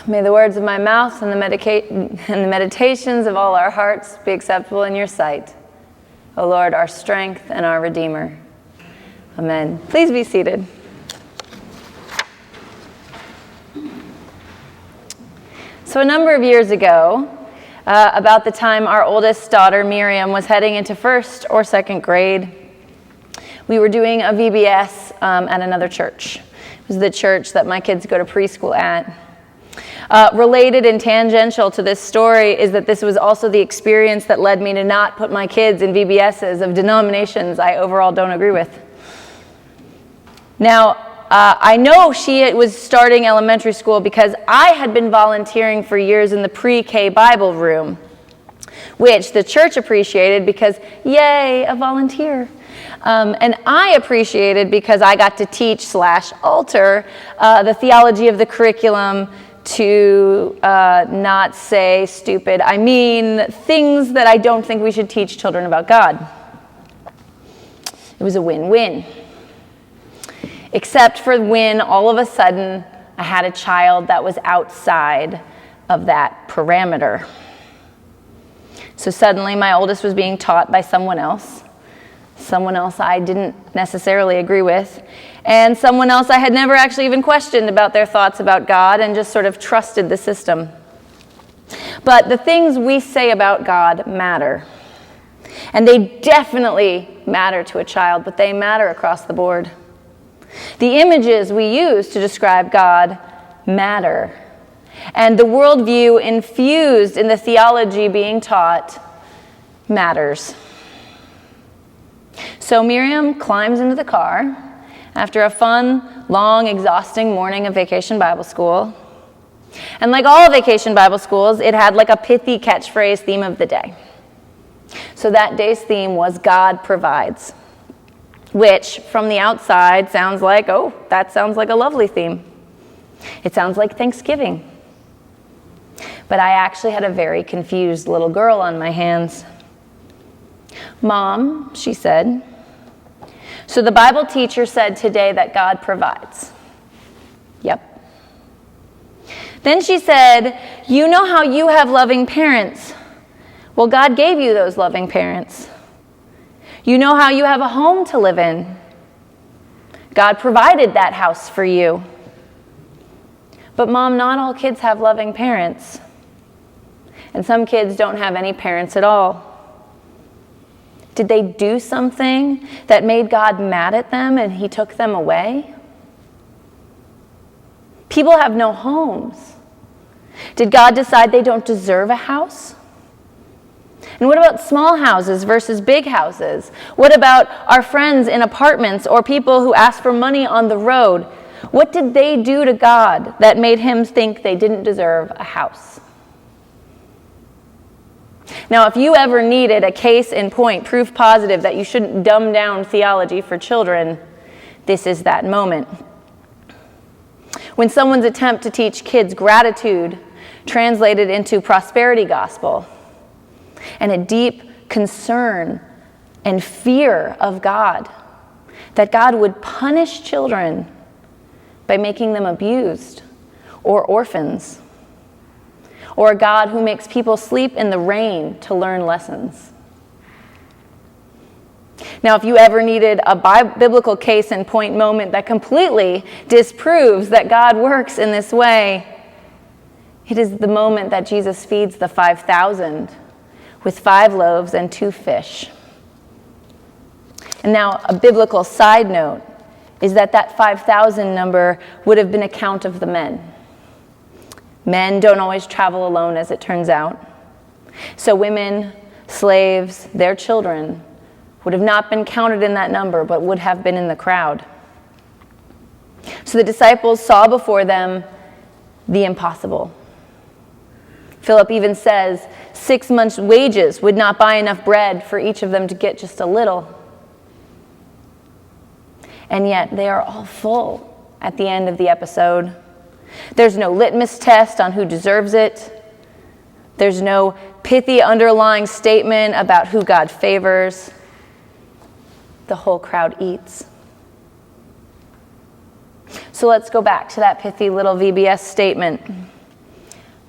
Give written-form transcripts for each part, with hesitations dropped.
May the words of my mouth and the meditations of all our hearts be acceptable in your sight, O Lord, our strength and our Redeemer. Amen. Please be seated. So a number of years ago, about the time our oldest daughter, Miriam, was heading into first or second grade, we were doing a VBS at another church. It was the church that my kids go to preschool at. Related and tangential to this story is that this was also the experience that led me to not put my kids in VBSs of denominations I overall don't agree with. Now, I know she was starting elementary school because I had been volunteering for years in the pre-K Bible room, which the church appreciated because, yay, a volunteer. And I appreciated because I got to teach/alter the theology of the curriculum to not say stupid, I mean things that I don't think we should teach children about God. It was a win-win. Except for when all of a sudden I had a child that was outside of that parameter. So suddenly my oldest was being taught by someone else I didn't necessarily agree with, and someone else I had never actually even questioned about their thoughts about God and just sort of trusted the system. But the things we say about God matter. And they definitely matter to a child, but they matter across the board. The images we use to describe God matter. And the worldview infused in the theology being taught matters. So Miriam climbs into the car after a fun, long, exhausting morning of Vacation Bible School. And like all Vacation Bible Schools, it had like a pithy catchphrase theme of the day. So that day's theme was God provides, which from the outside sounds like, oh, that sounds like a lovely theme. It sounds like Thanksgiving. But I actually had a very confused little girl on my hands. Mom, she said, so the Bible teacher said today that God provides. Yep. Then she said, you know how you have loving parents. Well, God gave you those loving parents. You know how you have a home to live in. God provided that house for you. But Mom, not all kids have loving parents. And some kids don't have any parents at all. Did they do something that made God mad at them and he took them away? People have no homes. Did God decide they don't deserve a house? And what about small houses versus big houses? What about our friends in apartments or people who ask for money on the road? What did they do to God that made him think they didn't deserve a house? Now, if you ever needed a case in point, proof positive that you shouldn't dumb down theology for children, this is that moment. When someone's attempt to teach kids gratitude translated into prosperity gospel and a deep concern and fear of God, that God would punish children by making them abused or orphans, or a God who makes people sleep in the rain to learn lessons. Now, if you ever needed a biblical case in point moment that completely disproves that God works in this way, it is the moment that Jesus feeds the 5,000 with 5 loaves and 2 fish. And now, a biblical side note is that 5,000 number would have been a count of the men. Men don't always travel alone, as it turns out. So women, slaves, their children would have not been counted in that number, but would have been in the crowd. So the disciples saw before them the impossible. Philip even says 6 months' wages would not buy enough bread for each of them to get just a little. And yet they are all full at the end of the episode. There's no litmus test on who deserves it. There's no pithy underlying statement about who God favors. The whole crowd eats. So let's go back to that pithy little VBS statement.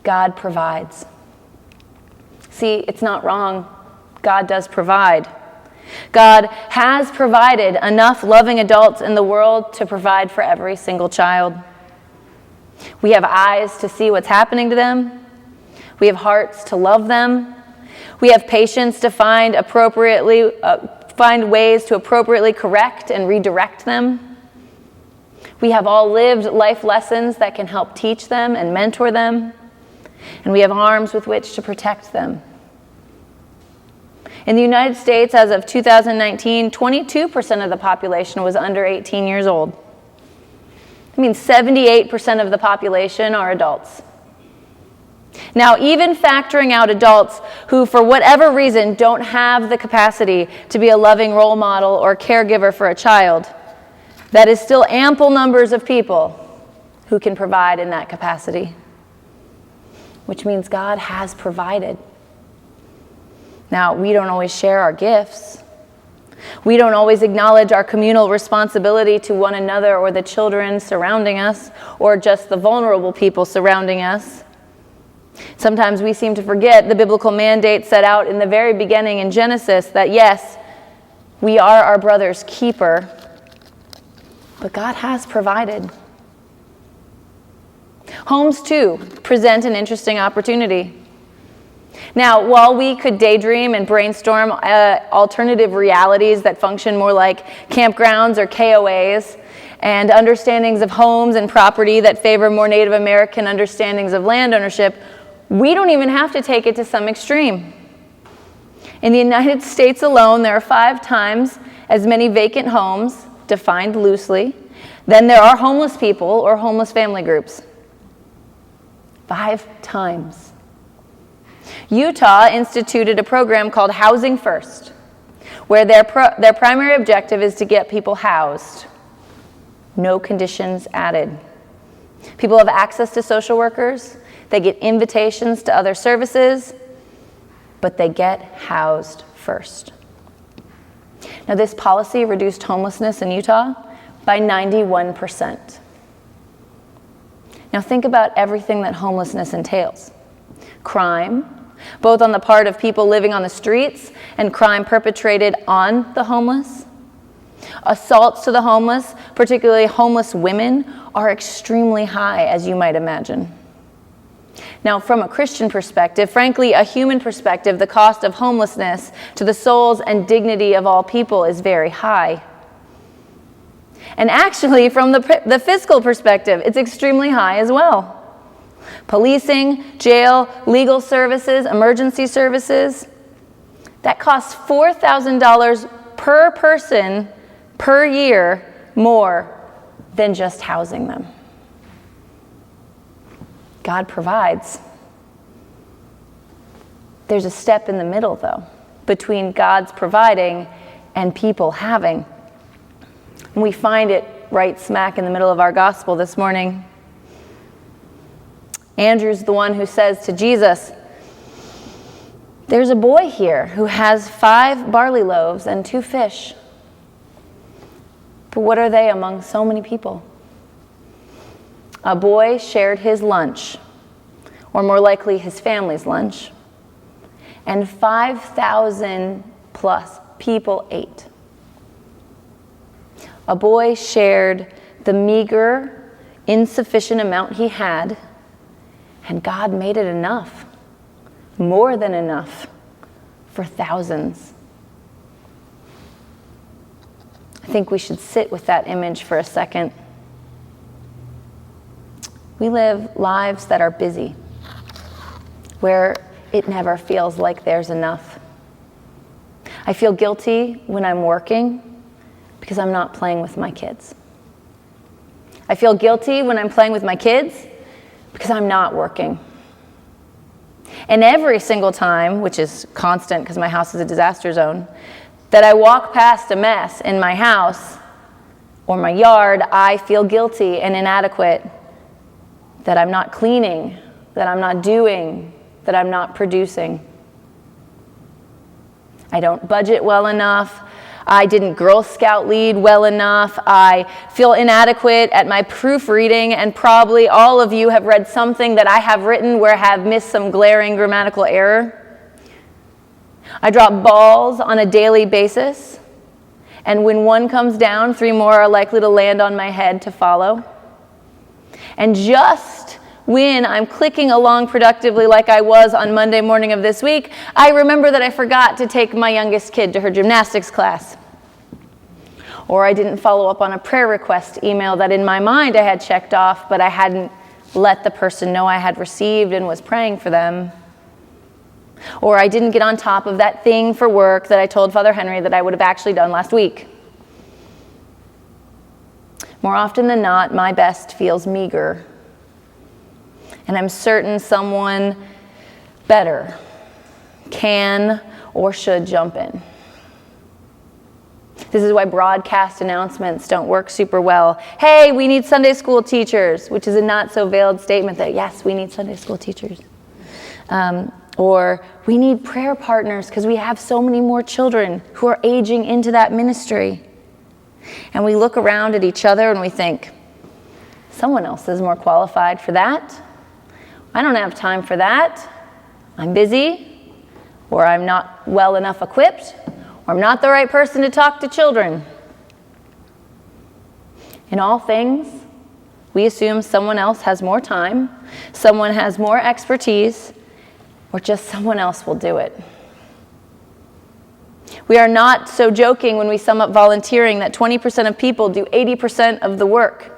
God provides. See, it's not wrong. God does provide. God has provided enough loving adults in the world to provide for every single child. We have eyes to see what's happening to them. We have hearts to love them. We have patience to find ways to appropriately correct and redirect them. We have all lived life lessons that can help teach them and mentor them. And we have arms with which to protect them. In the United States, as of 2019, 22% of the population was under 18 years old. That means 78% of the population are adults. Now, even factoring out adults who, for whatever reason, don't have the capacity to be a loving role model or caregiver for a child, that is still ample numbers of people who can provide in that capacity, which means God has provided. Now, we don't always share our gifts. We don't always acknowledge our communal responsibility to one another or the children surrounding us or just the vulnerable people surrounding us. Sometimes we seem to forget the biblical mandate set out in the very beginning in Genesis that, yes, we are our brother's keeper, but God has provided. Homes, too, present an interesting opportunity. Now, while we could daydream and brainstorm alternative realities that function more like campgrounds or KOAs, and understandings of homes and property that favor more Native American understandings of land ownership, we don't even have to take it to some extreme. In the United States alone, there are 5 times as many vacant homes, defined loosely, than there are homeless people or homeless family groups. 5 times. Utah instituted a program called Housing First, where their primary objective is to get people housed. No conditions added. People have access to social workers, they get invitations to other services, but they get housed first. Now, this policy reduced homelessness in Utah by 91%. Now, think about everything that homelessness entails. Crime, both on the part of people living on the streets and crime perpetrated on the homeless. Assaults to the homeless, particularly homeless women, are extremely high, as you might imagine. Now, from a Christian perspective, frankly, a human perspective, the cost of homelessness to the souls and dignity of all people is very high. And actually, from the fiscal perspective, it's extremely high as well. Policing, jail, legal services, emergency services, that costs $4,000 per person per year more than just housing them. God provides. There's a step in the middle, though, between God's providing and people having. And we find it right smack in the middle of our gospel this morning. Andrew's the one who says to Jesus, "There's a boy here who has 5 barley loaves and 2 fish. But what are they among so many people?" A boy shared his lunch, or more likely his family's lunch, and 5,000 plus people ate. A boy shared the meager, insufficient amount he had, and God made it enough, more than enough, for thousands. I think we should sit with that image for a second. We live lives that are busy, where it never feels like there's enough. I feel guilty when I'm working because I'm not playing with my kids. I feel guilty when I'm playing with my kids because I'm not working. And every single time, which is constant because my house is a disaster zone, that I walk past a mess in my house or my yard, I feel guilty and inadequate that I'm not cleaning, that I'm not doing, that I'm not producing. I don't budget well enough. I didn't Girl Scout lead well enough. I feel inadequate at my proofreading, and probably all of you have read something that I have written where I have missed some glaring grammatical error. I drop balls on a daily basis, and when one comes down, 3 more are likely to land on my head to follow. And just when I'm clicking along productively like I was on Monday morning of this week, I remember that I forgot to take my youngest kid to her gymnastics class. Or I didn't follow up on a prayer request email that in my mind I had checked off, but I hadn't let the person know I had received and was praying for them. Or I didn't get on top of that thing for work that I told Father Henry that I would have actually done last week. More often than not, my best feels meager. And I'm certain someone better can or should jump in. This is why broadcast announcements don't work super well. Hey, we need Sunday school teachers, which is a not so veiled statement that, yes, we need Sunday school teachers. Or we need prayer partners because we have so many more children who are aging into that ministry. And we look around at each other and we think, someone else is more qualified for that. I don't have time for that. I'm busy, or I'm not well enough equipped, or I'm not the right person to talk to children. In all things, we assume someone else has more time, someone has more expertise, or just someone else will do it. We are not so joking when we sum up volunteering that 20% of people do 80% of the work,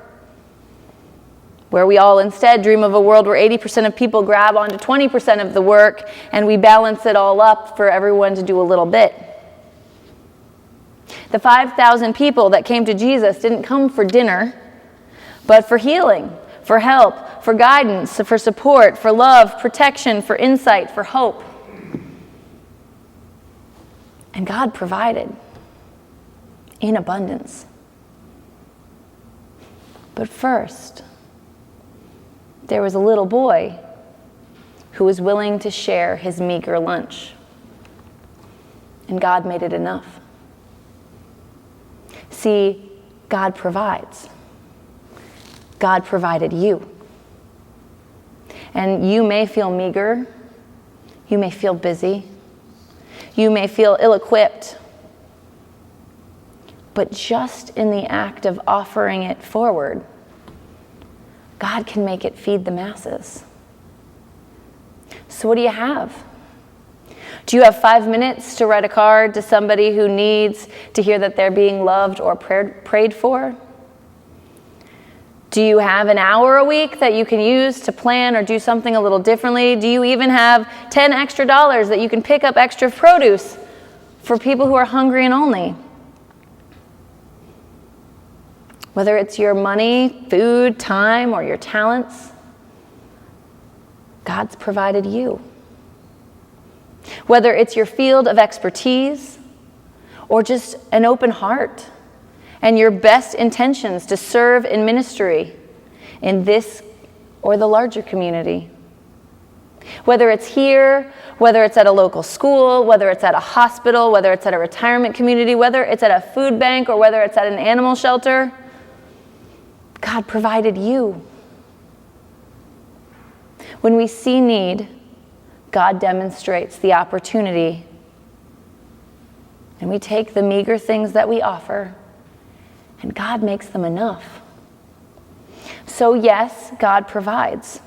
where we all instead dream of a world where 80% of people grab onto 20% of the work and we balance it all up for everyone to do a little bit. The 5,000 people that came to Jesus didn't come for dinner, but for healing, for help, for guidance, for support, for love, protection, for insight, for hope. And God provided in abundance. But first, there was a little boy who was willing to share his meager lunch. And God made it enough. See, God provides. God provided you. And you may feel meager. You may feel busy. You may feel ill-equipped. But just in the act of offering it forward, God can make it feed the masses. So what do you have? Do you have 5 minutes to write a card to somebody who needs to hear that they're being loved or prayed for? Do you have an hour a week that you can use to plan or do something a little differently? Do you even have $10 extra that you can pick up extra produce for people who are hungry and lonely? Whether it's your money, food, time, or your talents, God's provided you. Whether it's your field of expertise or just an open heart and your best intentions to serve in ministry in this or the larger community. Whether it's here, whether it's at a local school, whether it's at a hospital, whether it's at a retirement community, whether it's at a food bank or whether it's at an animal shelter, God provided you. When we see need, God demonstrates the opportunity. And we take the meager things that we offer, and God makes them enough. So yes, God provides.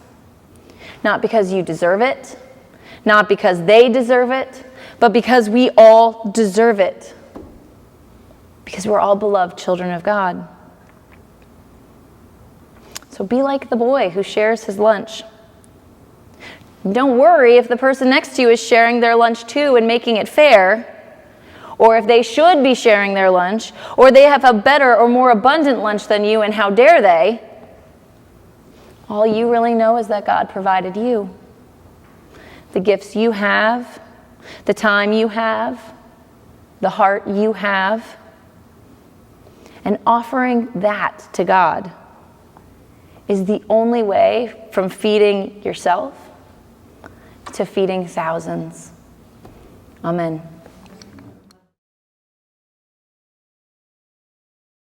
Not because you deserve it, not because they deserve it, but because we all deserve it. Because we're all beloved children of God. So be like the boy who shares his lunch. Don't worry if the person next to you is sharing their lunch too and making it fair, or if they should be sharing their lunch, or they have a better or more abundant lunch than you, and how dare they. All you really know is that God provided you. The gifts you have, the time you have, the heart you have, and offering that to God is the only way from feeding yourself to feeding thousands. Amen.